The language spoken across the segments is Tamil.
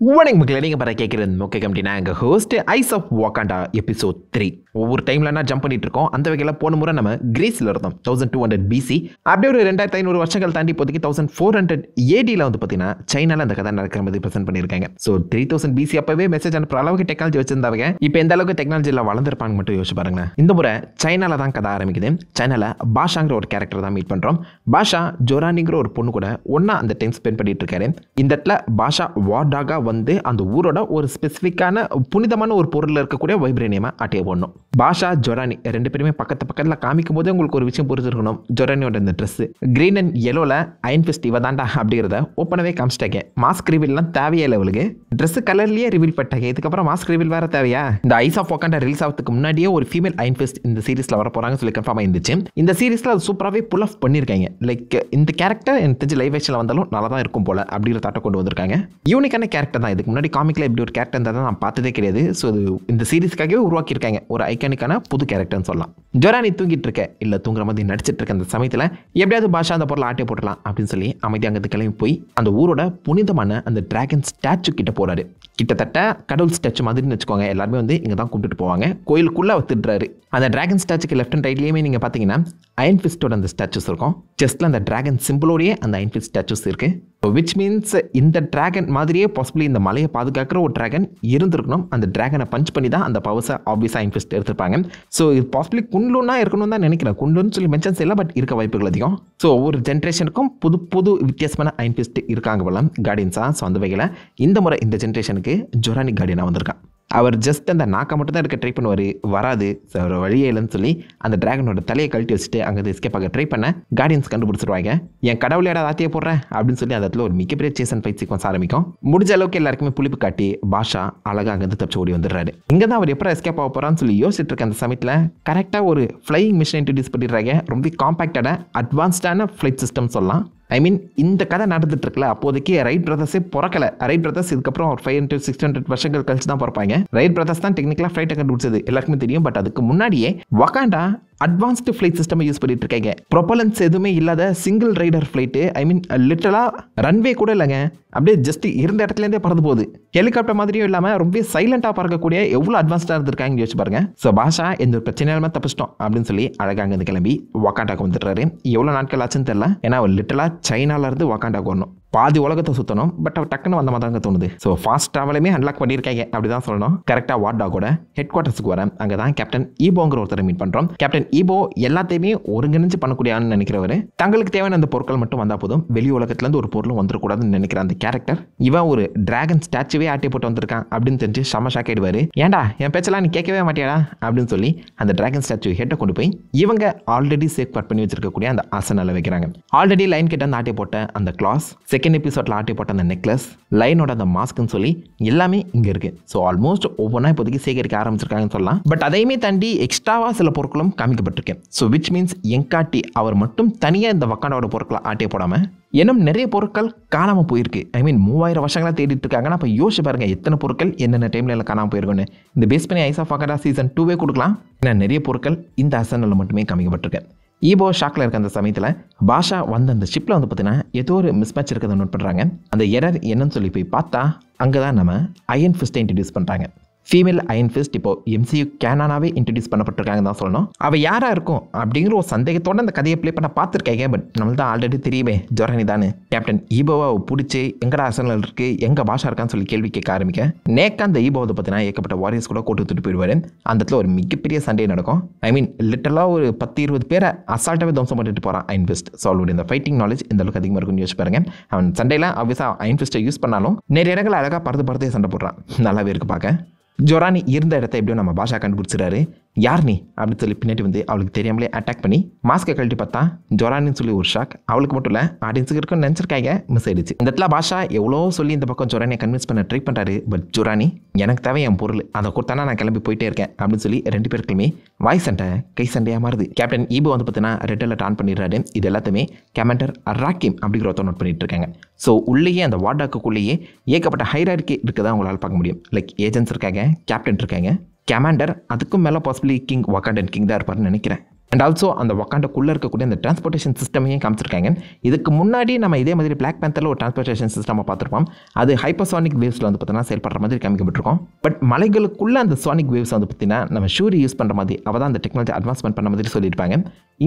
வணக்கம் மக்களே, நீங்கள் பாரு கேட்குறது ஓகே கம்பெனினா எங்கள் ஹோஸ்ட் ஐஸ் ஆஃப் வாக்காண்டா எபிசோட் 3. ஒவ்வொரு டைமில் நான் ஜம்ப் பண்ணிட்டு இருக்கோம். அந்த வகையில் போன முறை நம்ம கிரீஸில் இருந்தோம் 1200 BC. அப்படியே ஒரு 2500 வருஷங்கள் தாண்டி இப்போதைக்கு 1400 ADயில் வந்து பார்த்தீங்கன்னா சைனாவில் அந்த கதை நடக்கிற மாதிரி ப்ரெசென்ட் பண்ணியிருக்காங்க. ஸோ 3000 BC அப்பவே மெசேஜ் அனுப்புற அளவுக்கு டெக்னாலஜி வச்சிருந்தாங்க. இப்போ எந்த அளவுக்கு டெக்னாலஜியில் வளர்ந்துருப்பாங்க மட்டும் யோசிச்சு பாருங்களேன். இந்த முறை சைனாவில் தான் கதை ஆரம்பிக்குது. சைனாவில் பாஷாங்கிற ஒரு கேரக்டர் தான் மீட் பண்ணுறோம். பாஷா ஜோரானிங்கிற ஒரு பொண்ணு கூட ஒன்றா அந்த டைம் ஸ்பெண்ட் பண்ணிட்டு இருக்காரு. இந்த இடத்துல பாஷா வார்டாக வந்து அந்த ஊரோட ஒரு ஸ்பெசிஃபிக்கான புனிதமான ஒரு பொருளில் இருக்கக்கூடிய வைப்ரேனியமா ஆட்டிய போடணும். பாஷா ஜொரானி ரெண்டு பேருமே பக்கத்தில் காமிக்கும் போது உங்களுக்கு ஒரு விஷயம் புரிஞ்சிருக்கணும். ஜொரானியோட இந்த ட்ரெஸ் கிரீன் அண்ட் எல்லோல அயன் ஃபிஸ்ட் இவ தாண்டா அப்படிங்கிறத ஓப்பனாகவே காமிச்சிட்டாங்க. மாஸ்க் ரிவீல்லாம் தேவையே இல்லை அவளுக்கு. ட்ரெஸ் கலர்லேயே ரிவீல் பண்ணிட்டாங்க. இதுக்கப்புறம் மாஸ்க் ரிவீல் வேற தேவையா? இந்த ஐஸ் ஆஃப் வாக்காண்டா ரிலீஸ் ஆகிறதுக்கு முன்னாடியே ஒரு ஃபீமேல் அயன் ஃபிஸ்ட் இந்த சீரிஸில் வர போகிறாங்கன்னு சொல்லி கன்ஃபார்ம் ஆயிருந்துச்சு. இந்த சீரிஸில் அது சூப்பராகவே புல் ஆஃப் பண்ணியிருக்காங்க. லைக் இந்த கேரக்டர் எனக்கு தெரிஞ்சு லைவ் ஆக்ஷனில் வந்தாலும் நல்லா தான் இருக்கும் போல அப்படிங்கிற தாட்டை கொண்டு வந்திருக்காங்க. யூனிக்கான கேரக்டர் தான். இதுக்கு முன்னாடி காமிக்ல இப்படி ஒரு கேரக்டர் இருந்தால் நான் பார்த்ததே கிடையாது. ஸோ இந்த சீரிஸ்க்காகவே உருவாக்கியிருக்காங்க. ஒரு ஐகானிக்கான புது கேரக்டர்னு சொல்லலாம். ஜொரானி தூங்கிட்டு இருக்க இல்லை தூங்குற மாதிரி நடிச்சிட்டு இருக்க அந்த சமயத்தில் எப்படியாவது பாஷா அந்த பொருளை ஆட்டை போட்டுடலாம் அப்படின்னு சொல்லி அமைதி அங்கே கிளம்பி போய் அந்த ஊரோட புனிதமான அந்த டிராகன் ஸ்டாச்சு கிட்ட போறாரு. கிட்டத்தட்ட கடவுள் ஸ்டாச்சு மாதிரின்னு வச்சுக்கோங்க. எல்லாருமே வந்து இங்கே தான் கூப்பிட்டு போவாங்க. கோயிலுக்குள்ளே வத்துடுறாரு. அந்த டிராகன் ஸ்டாச்சுக்கு லெஃப்ட் அண்ட் ரைட்லேயுமே நீங்கள் பார்த்தீங்கன்னா அயன் ஃபிஸ்டோட அந்த ஸ்டாச்சுஸ் இருக்கும். ஜஸ்ட்ல அந்த டிராகன் சிம்பிளோடையே அந்த அயன் ஃபிஸ்ட் ஸ்டாச்சுஸ் இருக்கு. விச் மீன்ஸ் இந்த டிராகன் மாதிரியே பாசிபிளி இந்த மலையை பாதுகாக்கிற ஒரு டிராகன் இருந்திருக்கணும். அந்த டிராகனை பஞ்ச் பண்ணி தான் அந்த பவர்ஸை ஆப்வியஸாக அயன் ஃபிஸ்ட் எடுத்திருப்பாங்க. ஸோ இது பாசிபிளி குன்லுன்னா இருக்கணும் தான் நினைக்கிறேன். குன்லுன்னு சொல்லி மென்ஷன்ஸ் இல்லை, பட் இருக்க வாய்ப்புகள் அதிகம். ஸோ ஒவ்வொரு ஜென்ரேஷனுக்கும் புது வித்தியாசமான அயன் ஃபிஸ்ட் இருக்காங்க போல கார்டியன்ஸாக. ஸோ அந்த வகையில் இந்த முறை இந்த ஜென்ரேஷனுக்கு ஜொரானி கார்டியனாக வந்திருக்கான். அவர் ஜஸ்ட் அந்த நாக்கை மட்டும் தான் எடுக்க ட்ரை பண்ணுவார். வராது அவர் வழியே இல்லைன்னு சொல்லி அந்த டிராகனோட தலையை கழட்டி வச்சுட்டு அங்கே எஸ்கேப் ஆக ட்ரை பண்ண கார்டியன்ஸ் கண்டுபிடிச்சிருவாங்க. என் கடவுளையோட ஆத்தியை போடுறேன் அப்படின்னு சொல்லி அந்த இடத்துல ஒரு மிகப்பெரிய சேஸ் அண்ட் ஃபைட் சீக்வன்ஸ் ஆரம்பிக்கும். முடிஞ்ச அளவுக்கு எல்லாருக்குமே புளிப்பு காட்டி பாஷா அழகாக அங்கேருந்து தப்பிச்சு ஓடி வந்துடுறாரு. இங்கே தான் அவர் எப்போ எஸ்கேப் ஆக போகிறான்னு சொல்லி யோசிச்சுட்டு இருக்க அந்த சமயத்தில் கரெக்டாக ஒரு ஃப்ளையிங் மிஷின் இன்ட்ரடியூஸ் பண்ணிடுறாங்க. ரொம்ப காம்பேக்டான அட்வான்ஸ்டான ஃப்ளைட் சிஸ்டம் சொல்லலாம். ஐ மீன் இந்த கதை நடந்துட்டு இருக்குல்ல, அப்போதைக்கு ரைட் பிரதர்ஸே பிறக்கல. ரைட் பிரதர்ஸ் இதுக்கப்புறம் ஒரு 500-600 வருஷங்கள் கழிச்சு தான் பிறப்பாங்க. ரைட் பிரதர்ஸ் தான் டெக்னிக்கலாக ஃப்ளைட்டை கண்டுபிடிச்சது எல்லாருக்குமே தெரியும். பட் அதுக்கு முன்னாடியே வகாண்டா அட்வான்ஸ்டு ஃப்ளைட் சிஸ்டம் யூஸ் பண்ணிட்டு இருக்காங்க. ப்ரொபலன்ஸ் எதுவுமே இல்லாத சிங்கிள் ரைடர் ஃப்ளைட்டு. ஐ மீன் லிட்டரலாக ரன்வே கூட இல்லைங்க. அப்படியே ஜஸ்ட் இருந்த இடத்துலேருந்தே பறந்து போகுது. ஹெலிகாப்டர் மாதிரியும் இல்லாமல் ரொம்ப சைலண்டாக பறக்கக்கூடிய எவ்வளோ அட்வான்ஸ்டாக இருந்திருக்காங்க யோசிச்சு பாருங்க. ஸோ பாஷா எந்த ஒரு பிரச்சனையாலுமே தப்பிச்சிட்டோம் அப்படின்னு சொல்லி அழகாக அங்கே கிளம்பி வகாண்டாக்கு வந்துடுறாரு. எவ்வளோ நாட்கள் ஆச்சுன்னு தெரியல. ஏன்னா அவர் லிட்டரலாக சைனாலேருந்து வகாண்டாக்கு வரணும். பாதி உலகத்தை சுற்றணும். பட் அவர் டக்குன்னு வந்த மாதிரி தான் தோணுது. ஸோ ஃபாஸ்ட் ட்ராவலுமே அன்லாக் பண்ணியிருக்காங்க அப்படி தான் சொல்லணும். கரெக்டாக வார்டாகோட ஹெட் குவார்ட்டர்ஸுக்கு வரேன். அங்கே தான் கேப்டன் ஈபோங்கிற ஒருத்தரை மீட் பண்ணுறோம். கேப்டன் ஈபோ எல்லாத்தையுமே ஒருங்கிணைஞ்சு பண்ணக்கூடியான்னு நினைக்கிறவர். தங்களுக்கு தேவையான அந்த பொருட்கள் மட்டும் வந்தால் போதும், வெளி உலகத்துலேருந்து ஒரு பொருளும் வந்துடக்கூடாதுன்னு நினைக்கிற அந்த கேரக்டர். இவன் ஒரு டிராகன் ஸ்டாச்சுவே ஆட்டி போட்டு வந்திருக்கான் அப்படின்னு தெரிஞ்சு செம்ம ஷாக் ஆயிடுவார். ஏன்டா என் பேச்செல்லாம் நீ கேட்கவே மாட்டியாடா அப்படின்னு சொல்லி அந்த டிராகன் ஸ்டாச்சு ஹெட்டை கொண்டு போய் இவங்க ஆல்ரெடி சேஃப் கார்ட் பண்ணி வச்சிருக்கக்கூடிய அந்த ஆசனால வைக்கிறாங்க. ஆல்ரெடி லைன் கிட்ட அந்த ஆட்டி போட்ட அந்த கிளாஸ், செகண்ட் எபிசோட்ல ஆட்டி போட்ட அந்த நெக்லஸ், லைனோட அந்த மாஸ்க்னு சொல்லி எல்லாமே இங்கே இருக்கு. ஸோ ஆல்மோஸ்ட் ஒவ்வொன்றா இப்போதைக்கு சேகரிக்க ஆரம்பிச்சிருக்காங்கன்னு சொல்லலாம். பட் அதையுமே தாண்டி எக்ஸ்ட்ராவாக சில பொருட்களும் காமிக்கப்பட்டிருக்கேன். ஸோ விச் மீன்ஸ் எங்காட்டி அவர் மட்டும் தனியாக இந்த வக்காண்டாவோட பொருட்களை ஆட்டிய போடாமல் இன்னும் நிறைய பொருட்கள் காணாமல் போயிருக்கு. ஐ மீன் 3000 வருஷங்களாக தேடிட்டு இருக்காங்கன்னா அப்போ யோசிச்சு பாருங்க எத்தனை பொருட்கள் என்னென்ன டைம்ல எல்லாம் காணாமல் போயிருக்குன்னு. இந்த பேஸ் பண்ணி ஐஸ் ஆஃப் வாக்காண்டா சீசன் 2 கொடுக்கலாம். ஏன்னா நிறைய பொருட்கள் இந்த அசனில் மட்டுமே காமிக்கப்பட்டிருக்கேன். ஈபோ ஷாக்கில் இருக்க அந்த சமயத்தில் பாஷா வந்து அந்த ஷிப்பில் வந்து பார்த்தீங்கன்னா ஏதோ ஒரு மிஸ்மேட்ச் இருக்கிறத நோட் பண்ணுறாங்க. அந்த எரர் என்னன்னு சொல்லி போய் பார்த்தா அங்கே தான் நம்ம அயன் ஃபிஸ்ட்டை இன்ட்ரடியூஸ் பண்ணுறாங்க. ஃபீமேல் அயன் ஃபிஸ்ட் இப்போ MCU கேனானாவே இன்ட்ரடியூஸ் பண்ணப்பட்டிருக்காங்க தான் சொல்லணும். அவள் யாராக இருக்கும் அப்படிங்கிற ஒரு சந்தேகத்தோடு அந்த கதையை ப்ளே பண்ண பார்த்துருக்காங்க. பட் நம்மளுக்கு தான் ஆல்ரெடி தெரியுமே ஜொரானி தானே. கேப்டன் ஈபோவை பிடிச்சி எங்கடா அரசனல் இருக்குது, எங்கே பாஷா இருக்கான்னு சொல்லி கேள்வி கேட்க ஆரம்பிக்க நேக்கா அந்த ஈபோவை பார்த்தீங்கன்னா ஏகப்பட்ட வாரியர்ஸ் கூட கூட்டு தூட்டு போயிடுவார். அந்த இடத்துல ஒரு மிகப்பெரிய சண்டே நடக்கும். ஐ மீன் லிட்டரலாக ஒரு 10-20 பேரை அசால்ட்டாகவே தம்சம் பண்ணிட்டு போகிறான் அயன் ஃபிஸ்ட். ஸோ அவளுடைய இந்த ஃபைட்டிங் நாலேஜ் இந்த அளவுக்கு அதிகமாக இருக்குன்னு யோசிச்சு பாருங்க. அவன் சண்டையில் ஆப்வியஸாக அயன் ஃபிஸ்ட்டை யூஸ் பண்ணாலும் நிறைய இடங்கள் அழகாக பறந்தே சண்டை போடுறான். நல்லாவே இருக்கு பார்க்க. ஜொரானி இருந்த இடத்த எப்படியோ நம்ம பாஷா கண்டுபிடிச்சிடாரு. யார் நீ அப்படின்னு சொல்லி பின்னாடி வந்து அவளுக்கு தெரியாமலே அட்டாக் பண்ணி மாஸ்கை கழட்டி பார்த்தா ஜொரானின்னு சொல்லி ஒரு ஷாக். அவளுக்கு மட்டும் இல்லை ஆடியன்ஸுக்கு இருக்குன்னு நினச்சிருக்காங்க. மிஸ் ஆயிடுச்சு. இந்த இடத்துல பாஷா எவ்வளோ சொல்லி இந்த பக்கம் ஜொரானியை கன்வின்ஸ் பண்ண ட்ரை பண்ணுறாரு. பட் ஜொரானி எனக்கு தேவை என் பொருள், அதை கொடுத்தானா நான் கிளம்பி போயிட்டே இருக்கேன் அப்படின்னு சொல்லி ரெண்டு பேருக்குமே வாய் சண்டை கை சண்டையாக மாறுது. கேப்டன் ஈபோ வந்து பார்த்தீங்கன்னா ரெட் அலர்ட் ஆன் பண்ணிடுறாரு. இது எல்லாத்தையுமே கமாண்டர் ராக்கிம் அப்படிங்கிற ஒருத்தர் நோட் பண்ணிட்டு இருக்காங்க. ஸோ உள்ளேயே அந்த வார்டாக்குள்ளேயே ஏகப்பட்ட ஹைரார்கி இருக்குதான் உங்களால் பார்க்க முடியும். லைக் ஏஜென்ட்ஸ் இருக்காங்க, கேப்டன் இருக்காங்க, கமாண்டர், அதுக்கும் மேலே பாசிபிளி கிங் வகாண்டன் கிங் தான் இருப்பார்னு நினைக்கிறேன். அண்ட் ஆல்சோ அந்த வக்காண்டாக்குள்ளே இருக்கக்கூடிய அந்த டிரான்ஸ்போர்ட்டேஷன் சிஸ்டமையும் காமிச்சிருக்காங்க. இதுக்கு முன்னாடி நம்ம இதே மாதிரி பிளாக் பேந்தரில் ஒரு டிரான்ஸ்போர்ட்டேஷன் சிஸ்டம் பார்த்துருப்போம். அது ஹைப்பர்சானிக் வேவ்ஸில் வந்து பார்த்தீங்கன்னா செயல்படுற மாதிரி காமிக்கப்பட்டிருக்கோம். பட் மலைகளுக்குள்ள அந்த சானிக் வேவ்ஸ் வந்து பார்த்தீங்கன்னா நம்ம ஷூரி யூஸ் பண்ணுற மாதிரி அவள் தான் அந்த டெக்னாலஜி அட்வான்ஸ்மெண்ட் பண்ண மாதிரி சொல்லியிருப்பாங்க.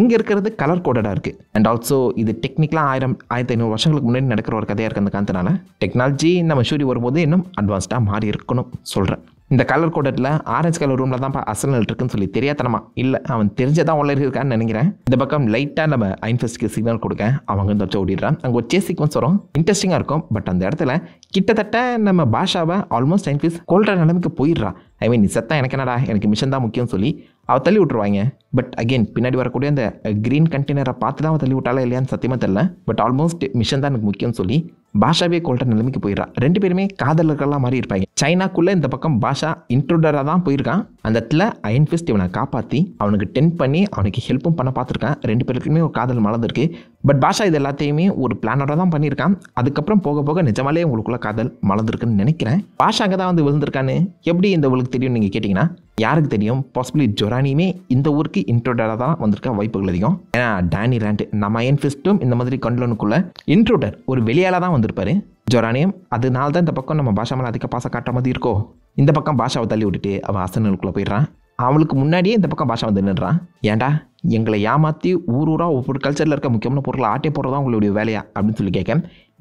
இங்கே இருக்கிறது கலர் கோடடாக இருக்குது. அண்ட் ஆல்சோ இது டெக்னிக்கலாக 1500 வருஷங்களுக்கு முன்னாடி நடக்கிற ஒரு கதையாக இருக்குது. அந்த காரணத்தினால டெக்னாலஜி நம்ம ஷூரி வரும்போது இன்னும் அட்வான்ஸ்டாக மாறி இருக்கணும் சொல்கிறேன். இந்த கலர் கோடட்டில் ஆரஞ்சு கலர் ரூமில் தான் அசனல் இருக்குன்னு சொல்லி தெரியாதனமா இல்லை, அவன் தெரிஞ்சதான் உள்ள இருக்கான்னு நினைக்கிறேன். இந்த பக்கம் லைட்டாக நம்ம ஐன்ஃபெஸ்ட்க்கு சிக்னல் கொடுக்க அவங்க வந்து வச்சு ஓடிடுறான். அங்கே ஒரு சேஸ் சீக்வன்ஸ் வரும், இன்ட்ரெஸ்டிங்காக இருக்கும். பட் அந்த இடத்துல கிட்டத்தட்ட நம்ம பாஷாவை ஆல்மோஸ்ட் ஐன்ஃபெஸ்ட் கொல்ற நிலைமைக்கு போயிடுறான். ஐ மீன் நீ செத்தா எனக்கு என்னடா, எனக்கு மிஷன் தான் முக்கியம் சொல்லி அவள் தள்ளி விட்டுருவாங்க. பட் அகெயின் பின்னாடி வரக்கூடிய அந்த க்ரீன் கண்டெய்னரை பார்த்து தான் அவள் தள்ளி விட்டாலா இல்லையான்னு சத்தியமாக தெரியல. பட் ஆல்மோஸ்ட் மிஷன் தான் எனக்கு முக்கியம்னு சொல்லி பாஷாவே கொல்ற நிலைமைக்கு போயிடறான். ரெண்டு பேருமே காதலர்கள்லாம் மாதிரி இருப்பாங்க. சைனாக்குள்ளே இந்த பக்கம் பாஷா இன்ட்ரூடராக தான் போயிருக்கான். அந்த இடத்துல அயன் ஃபிஸ்ட் இவனை காப்பாற்றி அவனுக்கு டென்ட் பண்ணி அவனுக்கு ஹெல்ப்பும் பண்ண பார்த்துருக்கான். ரெண்டு பேருக்குமே ஒரு காதல் மலர்ந்துருக்கு. பட் பாஷா இது எல்லாத்தையுமே ஒரு பிளானோட தான் பண்ணியிருக்கான். அதுக்கப்புறம் போக போக நிஜமாலே உங்களுக்குள்ள காதல் மலர்ந்துருக்குன்னு நினைக்கிறேன். பாஷா அங்கே தான் வந்து விழுந்திருக்கான்னு எப்படி இந்த உங்களுக்கு தெரியும் நீங்கள் கேட்டிங்கன்னா யாருக்கு தெரியும்? பாசிபிளி ஜொரானியுமே இந்த ஊருக்கு இன்ட்ரூடராக தான் வந்திருக்க வாய்ப்புகள் அதிகம். ஏன்னா டேனி ராண்ட் நம்ம அயன் ஃபிஸ்ட்டும் இந்த மாதிரி கண்டலனுக்குள்ள இன்ட்ரூடர் ஒரு வெளியால தான் வந்திருப்பாரு. ஜொரானியம் அதனால தான் இந்த பக்கம் நம்ம பாஷா மேலே அதிக பாசம் காட்டுற மாதிரி இருக்கோ. இந்த பக்கம் பாஷாவை தள்ளி விட்டுட்டு அவன் அசனலுக்குள்ளே போயிடுறான். அவளுக்கு முன்னாடியே இந்த பக்கம் பாஷா வந்து நின்றுறான். ஏன்டா எங்களை ஏமாற்றி ஊராக ஒவ்வொரு கல்ச்சரில் இருக்க முக்கியமான பொருட்களை ஆட்டே போடுறதா உங்களுடைய வேலையா அப்படின்னு சொல்லி கேட்க,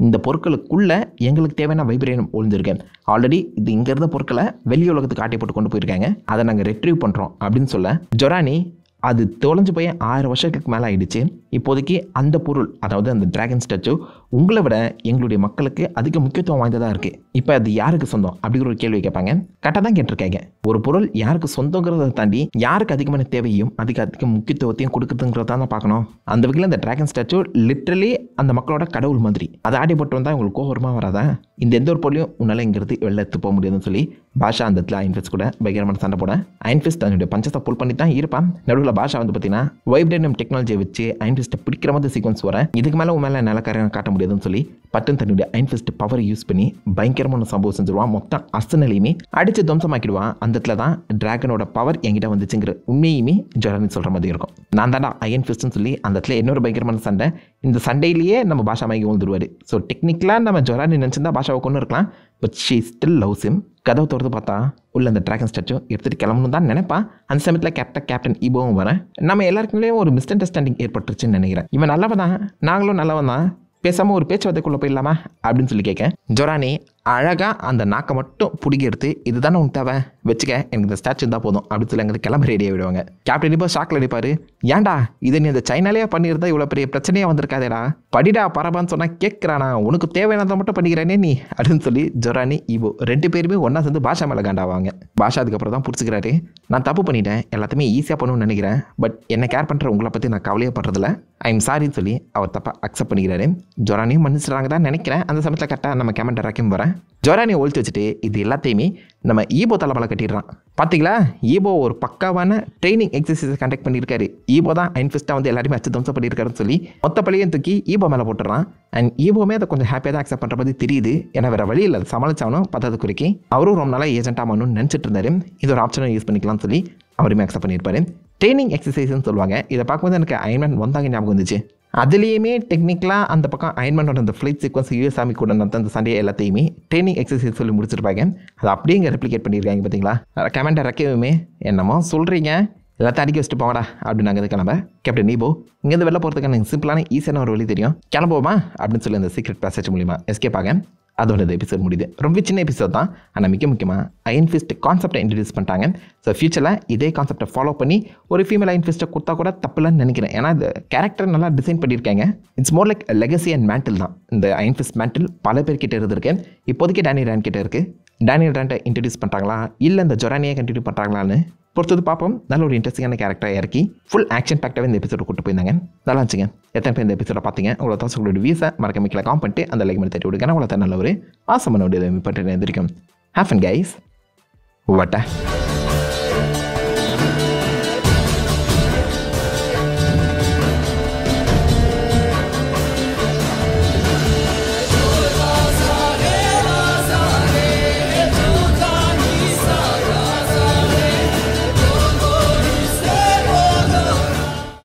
இந்த பொருட்களுக்குள்ளே எங்களுக்கு தேவையான வைப்ரேஷன் ஒழிஞ்சிருக்கேன். ஆல்ரெடி இது இங்கே இருந்த பொருட்களை வெளி உலகத்துக்கு ஆட்டை போட்டு கொண்டு போயிருக்காங்க, அதை நாங்கள் ரெட்ரீவ் பண்ணுறோம் அப்படின்னு சொல்ல ஜொரானி அது தொலைஞ்சு போய் 1000 வருஷத்துக்கு மேலே ஆகிடுச்சு. இப்போதைக்கு அந்த பொருள் அதாவது அந்த டிராகன் ஸ்டாச்சு உங்களை விட எங்களுடைய மக்களுக்கு அதிக முக்கியத்துவம் வாய்ந்ததாக இருக்குது. இப்போ அது யாருக்கு சொந்தம் அப்படிங்கிற ஒரு கேள்வி கேட்பாங்க. கரெக்டாக தான் கேட்டிருக்காங்க. ஒரு பொருள் யாருக்கு சொந்தங்கிறத தாண்டி யாருக்கு அதிகமான தேவையும் அதிக முக்கியத்துவத்தையும் கொடுக்குறதுங்கிறத தான் பார்க்கணும். அந்த வகையில் அந்த டிராகன் ஸ்டாச்சு லிட்ரலி அந்த மக்களோட கடவுள் மாதிரி. அதை ஆடி போட்டு வந்தால் உங்களுக்கு கோபமாக வராதா? இந்த எந்த ஒரு பொருளையும் உன்னால் இங்கிறது வெளில எடுத்து போக முடியாதுன்னு சொல்லி பாஷா அந்த இடத்துல அயன்ஃபிஸ்ட் கூட பயங்கரமான சண்டை போட அயன்ஃபிஸ்ட் தன்னுடைய பஞ்சத்தை புல் பண்ணி தான் இருப்பான். நடுவில் பாஷா வந்து பார்த்தீங்கன்னா வைப்ரேனியம் டெக்னாலஜியை வச்சு அயன்ஃபிஸ்ட்டை பிடிக்கிற மாதிரி சீக்வன்ஸ் வர இதுக்கு மேலே உன் மேலே நிலக்காரங்க காட்ட முடியாதுன்னு சொல்லி பட்டன் தன்னுடைய அயன்ஃபிஸ்ட் பவரை யூஸ் பண்ணி பயங்கரமான சம்பவம் செஞ்சிருவான். மொத்தம் அஸ்தனையுமே அடித்து துவம்சமாக்கிடுவான். அந்த இடத்துல தான் டிராகனோட பவர் என்கிட்ட வந்துச்சுங்கிற உண்மையுமே ஜொரானி சொல்கிற மாதிரி இருக்கும். நான் தாண்டா அயன்ஃபிஸ்ட்னு சொல்லி அந்த இடத்துல இன்னொரு பயங்கரமான சண்டை. இந்த சண்டையிலேயே நம்ம பாஷா மைக்கு வந்துடுவார். ஸோ டெக்னிக்கலாக நம்ம ஜொரானி நினச்சிருந்தா பாஷாவை கொண்டு இருக்கலாம். But she still loves him. கதவை திறந்து பார்த்தா உள்ள அந்த டிராகன் ஸ்டாச்சு எடுத்துகிட்டு கிளம்பணும் தான் நினைப்பான். அந்த சமயத்தில் கேப்டன் ஈபோவும் வரேன். நம்ம எல்லாருக்குமே ஒரு மிஸ் அண்டர்ஸ்டாண்டிங் ஏற்பட்டுருச்சுன்னு நினைக்கிறேன். இவன் நல்லவன் தான், நாங்களும் நல்லவன் தான், பேசாமல் ஒரு பேச்சுவார்த்தைக்குள்ளே போயிடலாமா அப்படின்னு சொல்லி கேட்க ஜொரானி அழகாக அந்த நாக்கை மட்டும் பிடிக்க எடுத்து இதுதானே உனக்கு தேவை வச்சுக்க, எனக்கு இந்த ஸ்டாச்சு தான் போதும் அப்படின்னு சொல்லி அங்கே கிளம்ப ரெடியாக விடுவாங்க. கேப்டன் இப்போ ஷாக்கில் அடிப்பார். ஏன்டா இதை நீ அந்த சைனாலேயே பண்ணியிருந்தா இவ்வளோ பெரிய பிரச்சனையாக வந்திருக்காதேடா, படிடா பரபான்னு சொன்னால் கேட்குறானா, உனக்கு தேவையானதை மட்டும் பண்ணிக்கிறேனே நீ அப்படின்னு சொல்லி ஜொரானி ஈபோ ரெண்டு பேருமே ஒன்றா சேர்ந்து பாஷா மேலே காண்டாவாங்க. பாஷா அதுக்கப்புறம் தான் பிடிச்சிக்கிறாரு. நான் தப்பு பண்ணிட்டேன், எல்லாத்தையுமே ஈஸியாக பண்ணணும்னு நினைக்கிறேன், பட் என்ன கேர் பண்ணுற உங்களை பற்றி நான் கவலையே படுறதில்ல, ஐம் சாரின்னு சொல்லி அவர் தப்பாக அக்செப்ட் பண்ணிக்கிறாரு. ஜொரானியும் மன்னிச்சுறாங்க தான் நினைக்கிறேன். அந்த சமயத்தில் கரெக்டாக நம்ம கேமண்டர் ராக்கியும் வரேன். ஜொரானியை ஒழிச்சு வச்சுட்டு இது எல்லாத்தையுமே நம்ம ஈபோ தலைமலை கட்டிடுறான். பார்த்தீங்களா, ஈபோ ஒரு பக்காவான ட்ரைனிங் எக்ஸசைஸ் கண்டக்ட் பண்ணியிருக்காரு. ஈபோ தான் அயன்ஃபிஸ்ட்டாக வந்து எல்லாருமே அச்சு தம்சம் பண்ணியிருக்காருன்னு சொல்லி மொத்த பழியும் தூக்கி ஈபோ மேலே போட்டுறான். அண்ட் ஈபோமே அதை கொஞ்சம் ஹாப்பியாக தான் அக்செப்ட் பண்ணுற மாதிரி தெரியுது. ஏன்னா வேறு வழி இல்லை, சமாளிச்சாலும் பத்தாவது குறிக்கி அவரும் ரொம்ப நாளாக ஏஜென்ட்டாக பண்ணணும்னு நினச்சிட்டு இருந்தாரு. இது ஒரு ஆப்ஷனை யூஸ் பண்ணிக்கலாம்னு சொல்லி அவருமே அக்செப்ட் பண்ணியிருப்பாரு. ட்ரைனிங் எக்ஸசைஸ்ன்னு சொல்லுவாங்க. இதை பார்க்கும்போது எனக்கு அயன்மேன் வந்தாங்க ஞாபகம் வந்துச்சு. அதுலேயுமே டெக்னிக்கலாக அந்த பக்கம் அயன்மேனோட அந்த ஃப்ளைட் சீக்வன்ஸ் யூஎஸ்ஆர்மி கூட நடந்த அந்த சண்டே எல்லாத்தையுமே ட்ரைனிங் எக்ஸசைஸ் சொல்லி முடிச்சிருப்பாங்க. அது அப்படியே இங்கே ரெப்ளிகேட் பண்ணியிருக்காங்க. பார்த்தீங்களா, கமெண்டர் ரக்கவுமே என்னமோ சொல்கிறீங்க, எல்லாத்தையும் அடிக்க வச்சுட்டு போங்கடா அப்படின்னு நாங்கள் கிளம்ப. கேப்டன் ஈபோ இங்கேருந்து வெளில போகிறதுக்கான சிம்பிளான ஈஸியான ஒரு வழி தெரியும், கிளம்புவோமா அப்படின்னு சொல்லி அந்த சீக்ரெட் பேசேஜ் மூலிமா எஸ்கேப் ஆக அதோட எபிசோட் முடியுது. ரொம்ப சின்ன எபிசோட் தான், ஆனால் முக்கியமாக அயன் ஃபிஸ்ட் கான்செப்டை இன்ட்ரடியூஸ் பண்ணிட்டாங்க. ஸோ ஃபியூச்சரில் இதே கான்செப்டை ஃபாலோ பண்ணி ஒரு ஃபீமேல் அயன் ஃபிஸ்ட்டை கொடுத்தா கூட தப்புலன்னு நினைக்கிறேன். ஏன்னா இந்த கேரக்டர் நல்லா டிசைன் பண்ணியிருக்காங்க. It's more like legacy and mantle தான். இந்த அயன் ஃபிஸ்ட் மேண்டில் பல பேர்கிட்ட இருந்திருக்கு. இப்போதைக்கு டேனியல் ராண்ட் கிட்ட இருக்குது. டேனியல் ராண்டை இன்ட்ரடியூஸ் பண்ணுறாங்களா இல்லை இந்த ஜொரானியை கண்டினியூ பண்ணுறாங்களான்னு பொறுத்தது பார்ப்போம். நல்ல ஒரு இன்ட்ரெஸ்டிங்கான கேரக்டராக இறக்கி ஃபுல் ஆக்ஷன் பேக்டாகவே இந்த எபிசோட கூட்டு போயிருந்தாங்க. நல்லா இருந்துச்சுங்க. எத்தனை பேர் இந்த எபிசோட பார்த்தீங்க? உங்களை தான் உங்களுடைய வியூஸை மறக்க மிக்கல காம் பண்ணிட்டு அந்த லைக் பண்ணி தட்டி விடுங்க. உங்களை தான் நல்ல ஒரு ஆசமான வீடியோ பண்ணிட்டு இருந்திருக்கும். Have fun guys. வாட்டா.